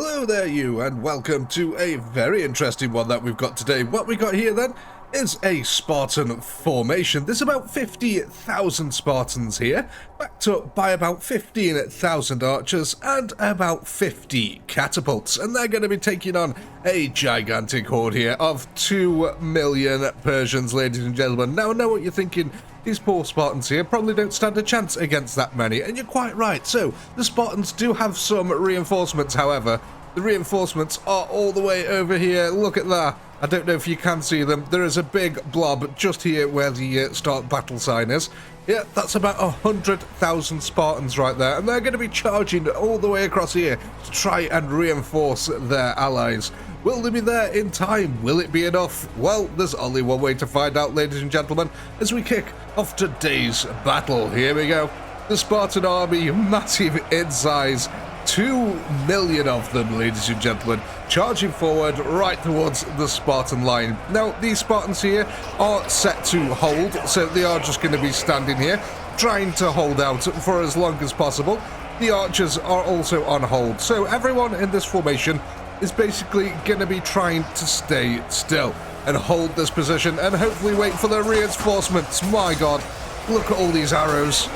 Hello there you, and welcome to a very interesting one that we've got today. What we got here then is a Spartan formation. There's about 50,000 Spartans here, backed up by about 15,000 archers and about 50 catapults, and they're going to be taking on a gigantic horde here of 2 million Persians, ladies and gentlemen. Now I know what you're thinking. These poor Spartans here probably don't stand a chance against that many, and you're quite right. So, the Spartans do have some reinforcements, however. The reinforcements are all the way over here. Look at that. I don't know if you can see them. There is a big blob just here where the start battle sign is. Yeah, that's about 100,000 Spartans right there, and they're going to be charging all the way across here to try and reinforce their allies. Will they be there in time? Will it be enough? Well, there's only one way to find out, ladies and gentlemen, as we kick off today's battle. Here we go. The Spartan army, massive in size. 2 million of them, ladies and gentlemen, charging forward right towards the Spartan line. Now, these Spartans here are set to hold, so they are just going to be standing here, trying to hold out for as long as possible. The archers are also on hold, so everyone in this formation is basically going to be trying to stay still and hold this position and hopefully wait for the reinforcements. My god, look at all these arrows.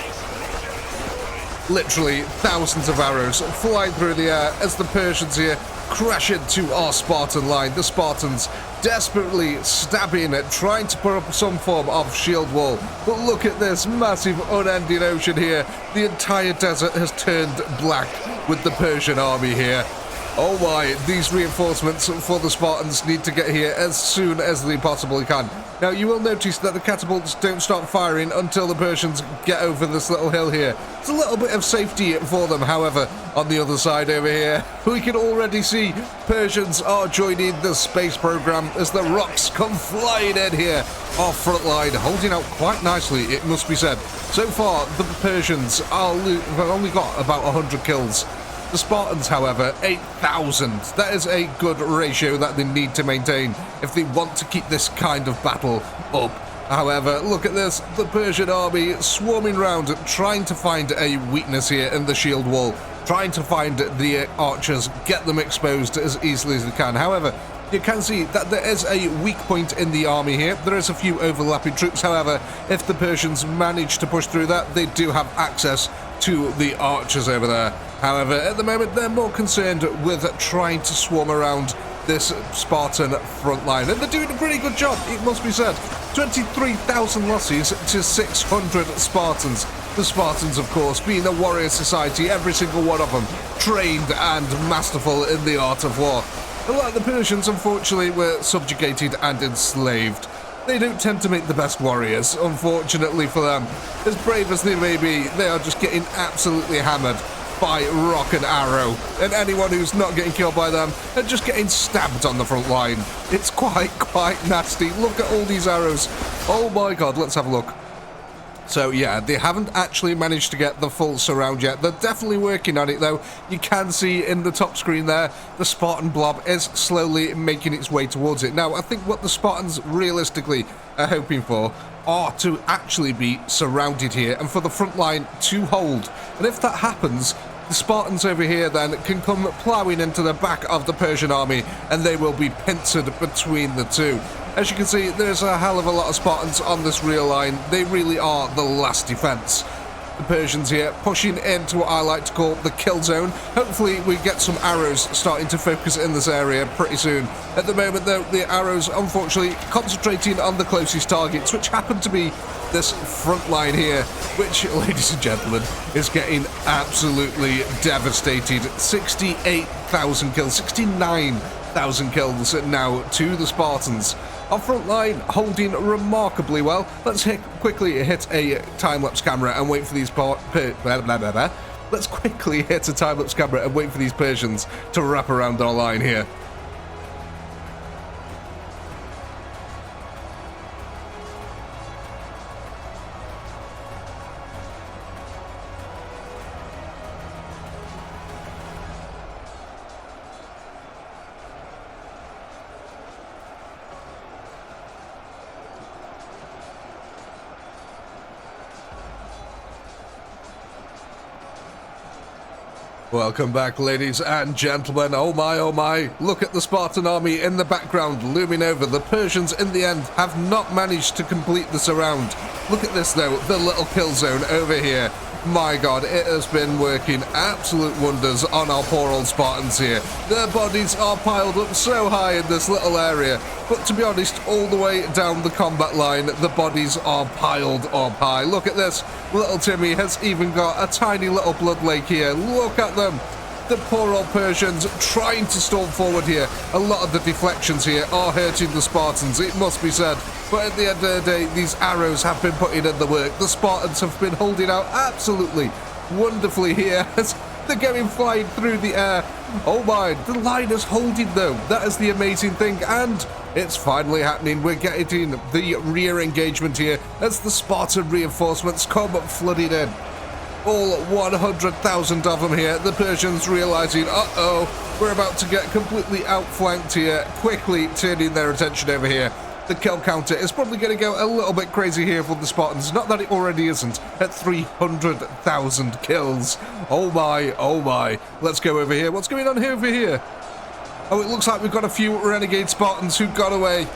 Literally thousands of arrows flying through the air as the Persians here crash into our Spartan line. The Spartans desperately stabbing at trying to put up some form of shield wall. But look at this massive unending ocean here. The entire desert has turned black with the Persian army here. Oh my, these reinforcements for the Spartans need to get here as soon as they possibly can. Now, you will notice that the catapults don't start firing until the Persians get over this little hill here. It's a little bit of safety for them, however, on the other side over here, we can already see Persians are joining the space program as the rocks come flying in here. Our front line holding out quite nicely, it must be said. So far, the Persians have only got about 100 kills. The Spartans, however, 8,000. That is a good ratio that they need to maintain if they want to keep this kind of battle up. However, look at this. The Persian army swarming round, trying to find a weakness here in the shield wall, trying to find the archers, get them exposed as easily as they can. However, you can see that there is a weak point in the army here. There is a few overlapping troops. However, if the Persians manage to push through that, they do have access to the archers over there. However, at the moment, they're more concerned with trying to swarm around this Spartan front line. And they're doing a pretty good job, it must be said. 23,000 losses to 600 Spartans. The Spartans, of course, being a warrior society, every single one of them trained and masterful in the art of war. And like the Persians, unfortunately, were subjugated and enslaved. They don't tend to make the best warriors, unfortunately for them. As brave as they may be, they are just getting absolutely hammered by rock and arrow. And anyone who's not getting killed by them are just getting stabbed on the front line. It's quite nasty. Look at all these arrows. Oh my god, let's have a look. So yeah, they haven't actually managed to get the full surround yet. They're definitely working on it though. You can see in the top screen there, the Spartan blob is slowly making its way towards it. Now, I think what the Spartans realistically are hoping for are to actually be surrounded here and for the front line to hold. And if that happens, the Spartans over here then can come ploughing into the back of the Persian army and they will be pincered between the two. As you can see, there's a hell of a lot of Spartans on this rear line. They really are the last defense. The Persians here pushing into what I like to call the kill zone. Hopefully we get some arrows starting to focus in this area pretty soon. At the moment though, the arrows unfortunately concentrating on the closest targets, which happen to be this front line here, which, ladies and gentlemen, is getting absolutely devastated. 68,000 kills, 69,000 kills now to the Spartans. Our front line holding remarkably well. Let's quickly hit a time-lapse camera and wait for these Let's quickly hit a time-lapse camera and wait for these Persians to wrap around our line here. Welcome back, ladies and gentlemen. Oh my, look at the Spartan army in the background looming over. The Persians, in the end, have not managed to complete the surround. Look at this, though, the little kill zone over here. My God, it has been working absolute wonders on our poor old Spartans here. Their bodies are piled up so high in this little area, but to be honest, all the way down the combat line, the bodies are piled up high. Look at this. Little Timmy has even got a tiny little blood lake here. Look at them. The poor old Persians trying to storm forward here. A lot of the deflections here are hurting the Spartans, it must be said. But at the end of the day, these arrows have been putting in the work. The Spartans have been holding out absolutely wonderfully here as they're going flying through the air. Oh my, the line is holding though. That is the amazing thing, and it's finally happening. We're getting the rear engagement here as the Spartan reinforcements come flooding in. All 100,000 of them here. The Persians realizing, uh-oh, we're about to get completely outflanked here, quickly turning their attention over here. The kill counter is probably going to go a little bit crazy here for the Spartans. Not that it already isn't, at 300,000 kills. Oh my. Let's go over here. What's going on over here? Oh, it looks like we've got a few renegade Spartans who got away.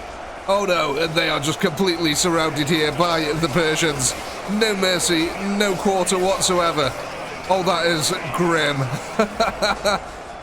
Oh no, and they are just completely surrounded here by the Persians. No mercy, no quarter whatsoever. Oh, that is grim.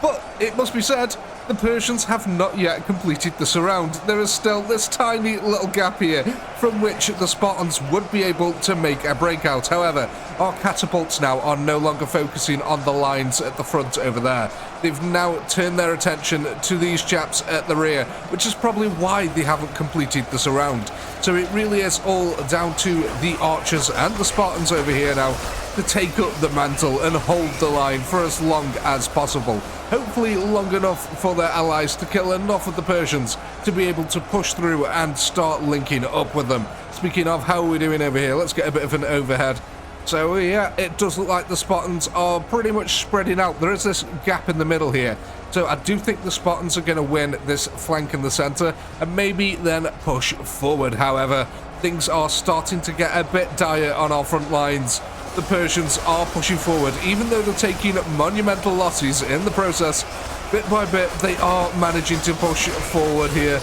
But it must be said, the Persians have not yet completed the surround. There is still this tiny little gap here from which the Spartans would be able to make a breakout. However, our catapults now are no longer focusing on the lines at the front over there. They've now turned their attention to these chaps at the rear, which is probably why they haven't completed the surround. So it really is all down to the archers and the Spartans over here now to take up the mantle and hold the line for as long as possible. Hopefully long enough for their allies to kill enough of the Persians to be able to push through and start linking up with them. Speaking of, how are we doing over here? Let's get a bit of an overhead. So yeah, it does look like the Spartans are pretty much spreading out. There is this gap in the middle here. So I do think the Spartans are going to win this flank in the center and maybe then push forward. However, things are starting to get a bit dire on our front lines. The Persians are pushing forward, even though they're taking monumental losses in the process. Bit by bit, they are managing to push forward here.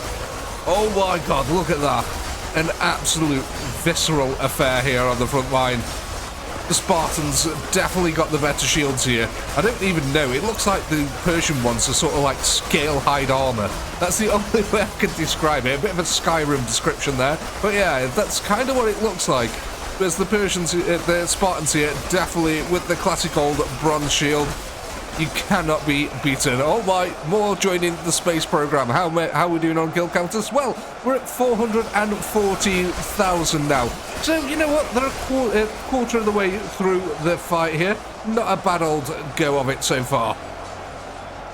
Oh my God, look at that. An absolute visceral affair here on the front line. The Spartans definitely got the better shields here. I don't even know. It looks like the Persian ones are sort of like scale hide armor. That's the only way I can describe it. A bit of a Skyrim description there. But yeah, that's kind of what it looks like. Whereas the Persians, the Spartans here, definitely with the classic old bronze shield. You cannot be beaten. Oh my, more joining the space program. How are we doing on kill counters? Well, we're at 440,000 now. So, you know what? They're a quarter of the way through the fight here. Not a bad old go of it so far.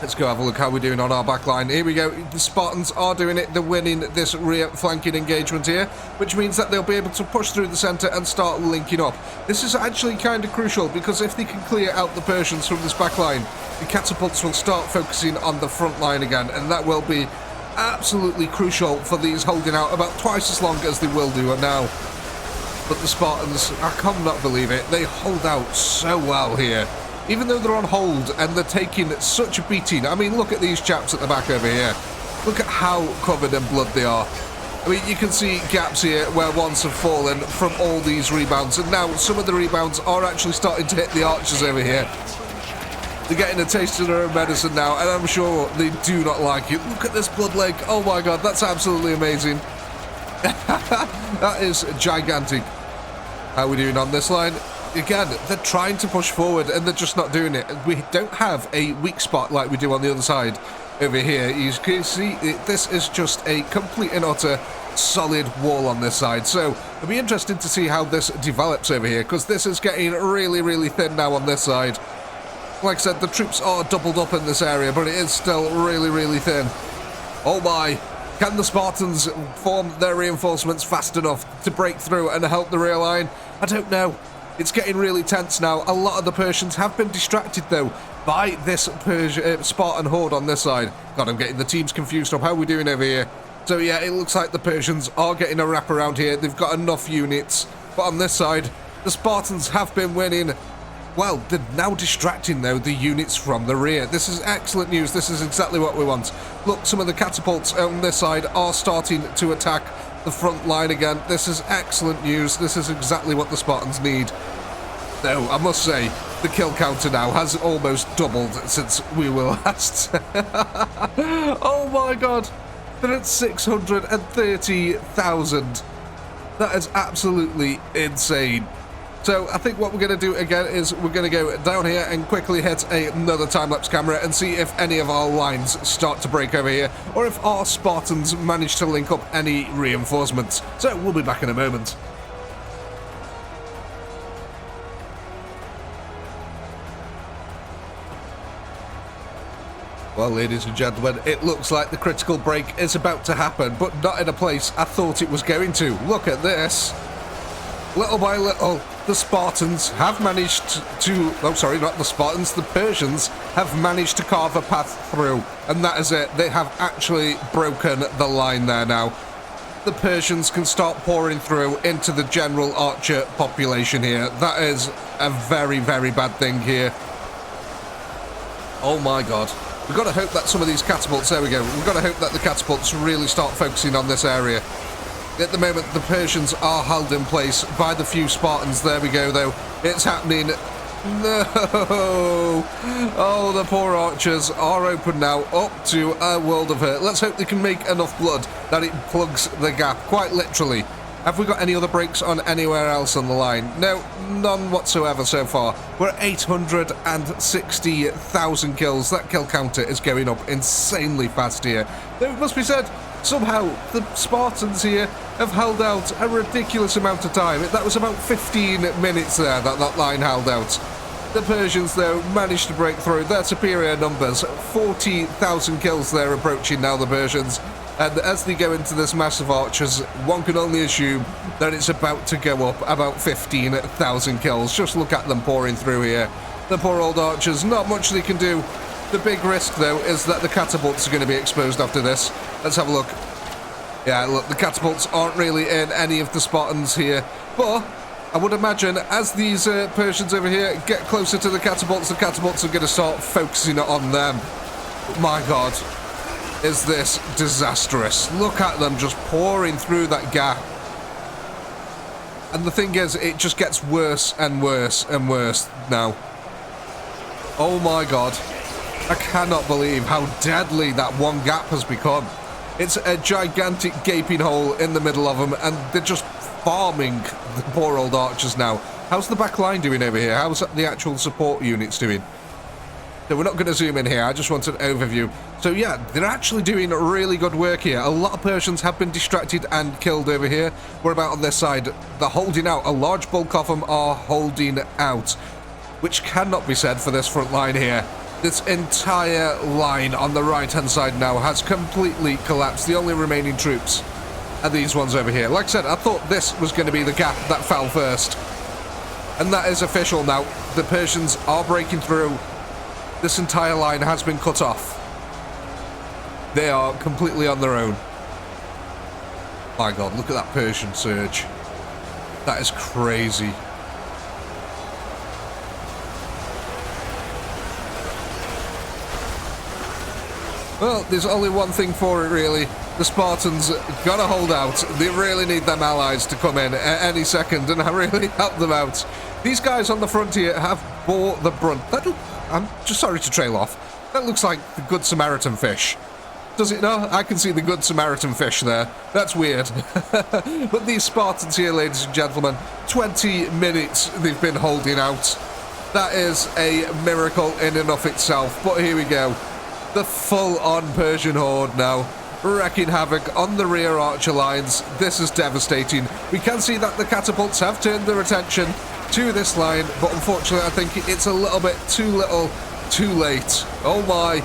Let's go have a look how we're doing on our back line. Here we go. The Spartans are doing it. They're winning this rear flanking engagement here, which means that they'll be able to push through the center and start linking up. This is actually kind of crucial because if they can clear out the Persians from this back line, the catapults will start focusing on the front line again, and that will be absolutely crucial for these holding out about twice as long as they will do now. But the Spartans, I cannot believe it, they hold out so well here. Even though they're on hold and they're taking such a beating. I mean, look at these chaps at the back over here. Look at how covered in blood they are. I mean, you can see gaps here where ones have fallen from all these rebounds. And now some of the rebounds are actually starting to hit the archers over here. They're getting a taste of their own medicine now, and I'm sure they do not like it. Look at this blood lake. Oh my God, that's absolutely amazing. That is gigantic. How are we doing on this line? Again, they're trying to push forward and they're just not doing it. We don't have a weak spot like we do on the other side over here. You can see this is just a complete and utter solid wall on this side. So it'll be interesting to see how this develops over here, because this is getting really, really thin now on this side. Like I said, the troops are doubled up in this area, but it is still really, really thin. Oh my. Can the Spartans form their reinforcements fast enough to break through and help the rear line? I don't know. It's getting really tense now. A lot of the Persians have been distracted, though, by this Spartan horde on this side. God, I'm getting the teams confused up. How are we doing over here? So, yeah, it looks like the Persians are getting a wrap around here. They've got enough units. But on this side, the Spartans have been winning. Well, they're now distracting, though, the units from the rear. This is excellent news. This is exactly what we want. Look, some of the catapults on this side are starting to attack the front line again. This is excellent news. This is exactly what the Spartans need. Though, I must say, the kill counter now has almost doubled since we were last. Oh my god. They're at 630,000. That is absolutely insane. So I think what we're going to do again is we're going to go down here and quickly hit another time-lapse camera and see if any of our lines start to break over here, or if our Spartans manage to link up any reinforcements. So we'll be back in a moment. Well, ladies and gentlemen, it looks like the critical break is about to happen, but not in a place I thought it was going to. Look at this. Little by little, the Spartans have managed to... Oh, sorry, not the Spartans. The Persians have managed to carve a path through. And that is it. They have actually broken the line there now. The Persians can start pouring through into the general archer population here. That is a very, very bad thing here. Oh my god. We've got to hope that some of these catapults... There we go. We've got to hope that the catapults really start focusing on this area. At the moment, the Persians are held in place by the few Spartans. There we go, though. It's happening. No! Oh, the poor archers are open now, up to a world of hurt. Let's hope they can make enough blood that it plugs the gap, quite literally. Have we got any other breaks on anywhere else on the line? No, none whatsoever so far. We're at 860,000 kills. That kill counter is going up insanely fast here. Though it must be said, somehow the Spartans here have held out a ridiculous amount of time. That was about 15 minutes there that that line held out. The Persians, though, managed to break through their superior numbers. 40,000 kills they're approaching now, the Persians. And as they go into this massive archers, one can only assume that it's about to go up about 15,000 kills. Just look at them pouring through here. The poor old archers, not much they can do. The big risk, though, is that the catapults are going to be exposed after this. Let's have a look. Yeah, look, the catapults aren't really in any of the Spartans here. But I would imagine as these Persians over here get closer to the catapults are going to start focusing on them. My god, is this disastrous. Look at them just pouring through that gap. And the thing is, it just gets worse and worse and worse now. Oh my god. I cannot believe how deadly that one gap has become. It's a gigantic gaping hole in the middle of them, and they're just farming the poor old archers now. How's the back line doing over here? How's the actual support units doing? So we're not going to zoom in here, I just want an overview. So yeah, they're actually doing really good work here. A lot of Persians have been distracted and killed over here. What about on this side? They're holding out. A large bulk of them are holding out, which cannot be said for this front line here. This entire line on the right-hand side now has completely collapsed. The only remaining troops are these ones over here. Like I said, I thought this was going to be the gap that fell first. And that is official now. The Persians are breaking through. This entire line has been cut off. They are completely on their own. My god, look at that Persian surge. That is crazy. Well, there's only one thing for it, really. The Spartans gotta hold out. They really need them allies to come in at any second and really help them out. These guys on the front here have bore the brunt. I'm just sorry to trail off. That looks like the Good Samaritan fish. Does it not? I can see the Good Samaritan fish there. That's weird. But these Spartans here, ladies and gentlemen, 20 minutes they've been holding out. That is a miracle in and of itself. But here we go. The full-on Persian horde now, wreaking havoc on the rear archer lines. This is devastating. We can see that the catapults have turned their attention to this line, but unfortunately I think it's a little bit too little, too late. Oh my.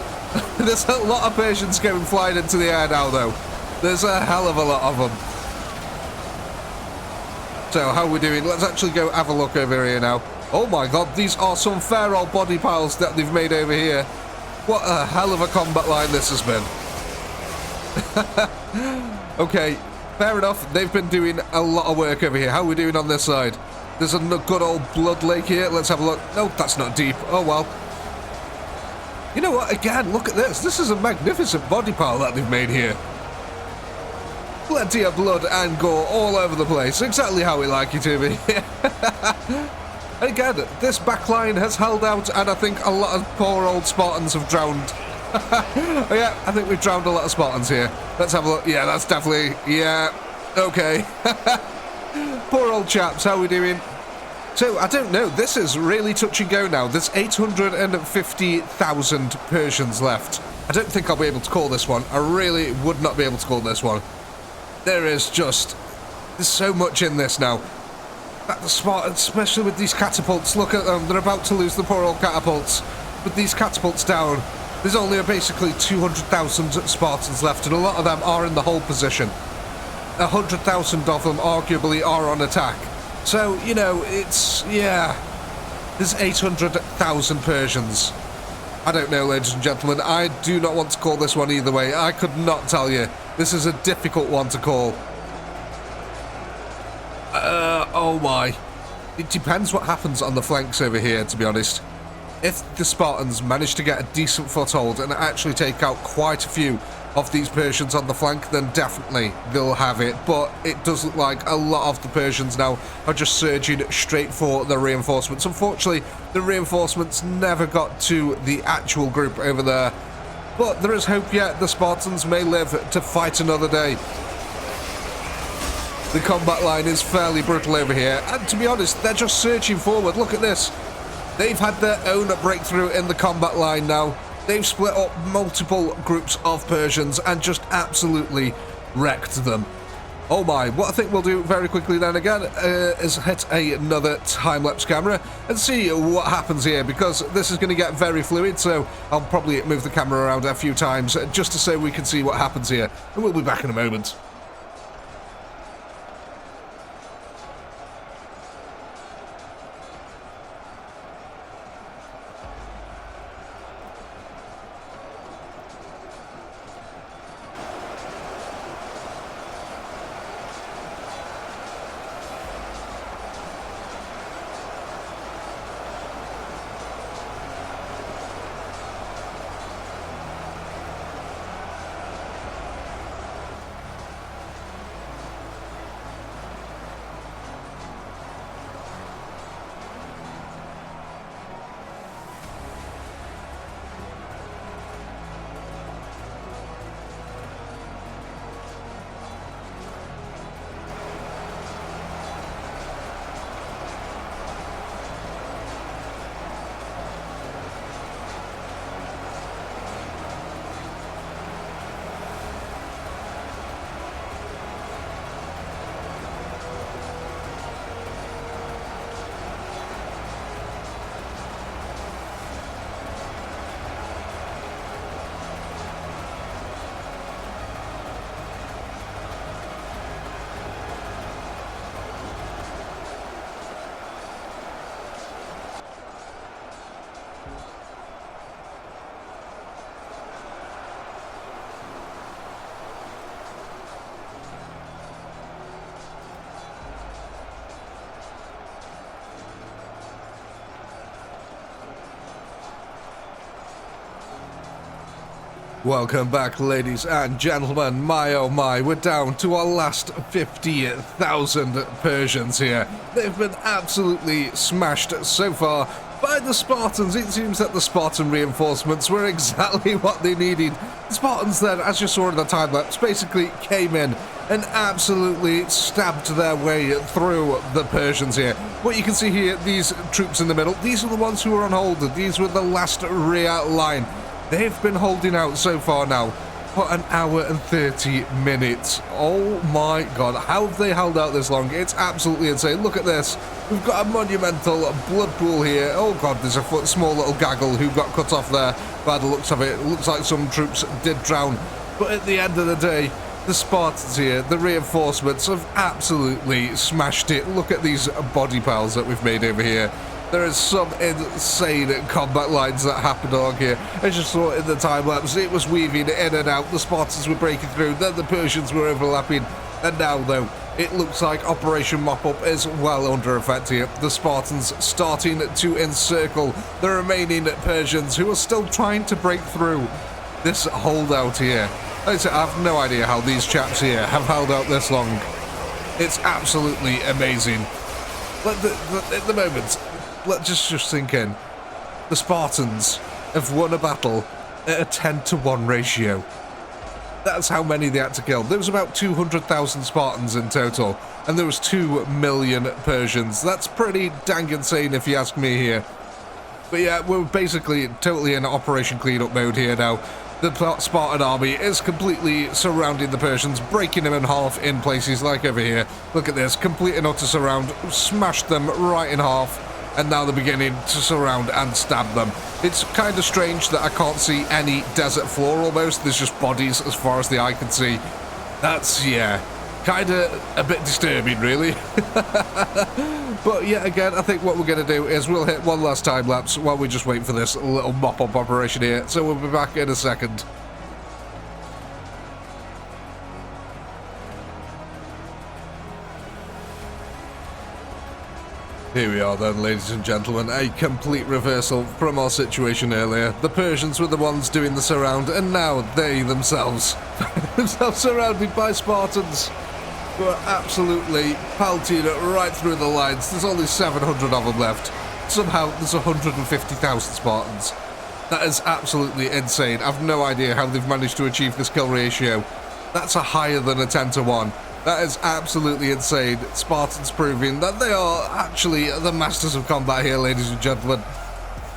There's a lot of Persians going flying into the air now, though. There's a hell of a lot of them. So, how are we doing? Let's actually go have a look over here now. Oh my god, these are some fair old body piles that they've made over here. What a hell of a combat line this has been. Okay, fair enough. They've been doing a lot of work over here. How are we doing on this side? There's a good old blood lake here. Let's have a look. No, that's not deep. Oh, well. You know what? Again, look at this. This is a magnificent body pile that they've made here. Plenty of blood and gore all over the place. Exactly how we like it to be. Again, this backline has held out, and I think a lot of poor old Spartans have drowned. Yeah, I think we've drowned a lot of Spartans here. Let's have a look. Yeah, that's definitely... Yeah, okay. Poor old chaps, how are we doing? So, I don't know, this is really touch and go now. There's 850,000 Persians left. I don't think I'll be able to call this one. I really would not be able to call this one. There's so much in this now. The Spartans, especially with these catapults, look at them. They're about to lose the poor old catapults. With these catapults down, there's only basically 200,000 Spartans left, and a lot of them are in the hold position. 100,000 of them arguably are on attack. So, you know, it's, yeah, there's 800,000 Persians. I don't know, ladies and gentlemen. I do not want to call this one either way. I could not tell you. This is a difficult one to call. Oh my. It depends what happens on the flanks over here, to be honest. If the Spartans manage to get a decent foothold and actually take out quite a few of these Persians on the flank, then definitely they'll have it. But it does look like a lot of the Persians now are just surging straight for the reinforcements. Unfortunately, the reinforcements never got to the actual group over there. But there is hope yet. The Spartans may live to fight another day. The combat line is fairly brutal over here. And to be honest, they're just surging forward. Look at this. They've had their own breakthrough in the combat line now. They've split up multiple groups of Persians and just absolutely wrecked them. Oh my, what I think we'll do very quickly then again is hit another time-lapse camera and see what happens here, because this is going to get very fluid, so I'll probably move the camera around a few times just to so we can see what happens here, and we'll be back in a moment. Welcome back, ladies and gentlemen. My oh my, we're down to our last 50,000 Persians here. They've been absolutely smashed so far by the Spartans. It seems that the Spartan reinforcements were exactly what they needed. The Spartans then, as you saw in the time-lapse, basically came in and absolutely stabbed their way through the Persians here. What you can see here, these troops in the middle, these are the ones who were on hold. These were the last rear line. They've been holding out so far now for an hour and 30 minutes. Oh my god, how have they held out this long? It's absolutely insane. Look at this. We've got a monumental blood pool here. Oh god, there's a small little gaggle who got cut off there by the looks of it. It looks like some troops did drown. But at the end of the day, the Spartans here, the reinforcements, have absolutely smashed it. Look at these body piles that we've made over here. There is some insane combat lines that happened along here. As you saw in the time-lapse, it was weaving in and out. The Spartans were breaking through, then the Persians were overlapping. And now, though, It looks like Operation Mop-Up is well under effect here. The Spartans starting to encircle the remaining Persians who are still trying to break through this holdout here. Like I said, I have no idea how these chaps here have held out this long. It's absolutely amazing. At the moment, let's just sink in. The Spartans have won a battle at a 10-to-1 ratio. That's how many they had to kill. There was about 200,000 Spartans in total, and there was 2 million Persians. That's pretty dang insane if you ask me here. But yeah, we're basically totally in Operation Cleanup mode here now. The Spartan army is completely surrounding the Persians, breaking them in half in places like over here. Look at this, complete and utter surround, smashed them right in half. And now they're beginning to surround and stab them. It's kind of strange that I can't see any desert floor almost. There's just bodies as far as the eye can see. That's, yeah, kind of a bit disturbing, really. But yeah, again, I think what we're going to do is we'll hit one last time lapse while we just wait for this little mop-up operation here. So we'll be back in a second. Here we are then, ladies and gentlemen, a complete reversal from our situation earlier. The Persians were the ones doing the surround, and now they themselves surrounded by Spartans who are absolutely pelting right through the lines. There's only 700 of them left. Somehow there's 150,000 Spartans. That is absolutely insane. I've no idea how they've managed to achieve this kill ratio. That's a higher than a 10-to-1. That is absolutely insane. Spartans proving that they are actually the masters of combat here, ladies and gentlemen.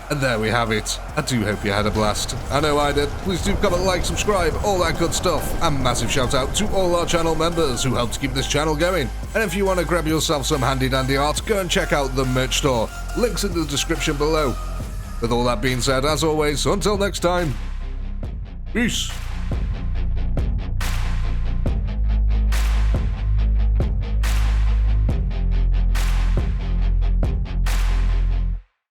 And there we have it. I do hope you had a blast. I know I did. Please do comment, like, subscribe, all that good stuff. And massive shout out to all our channel members who help to keep this channel going. And if you want to grab yourself some handy dandy art, go and check out the merch store. Links in the description below. With all that being said, as always, until next time, peace.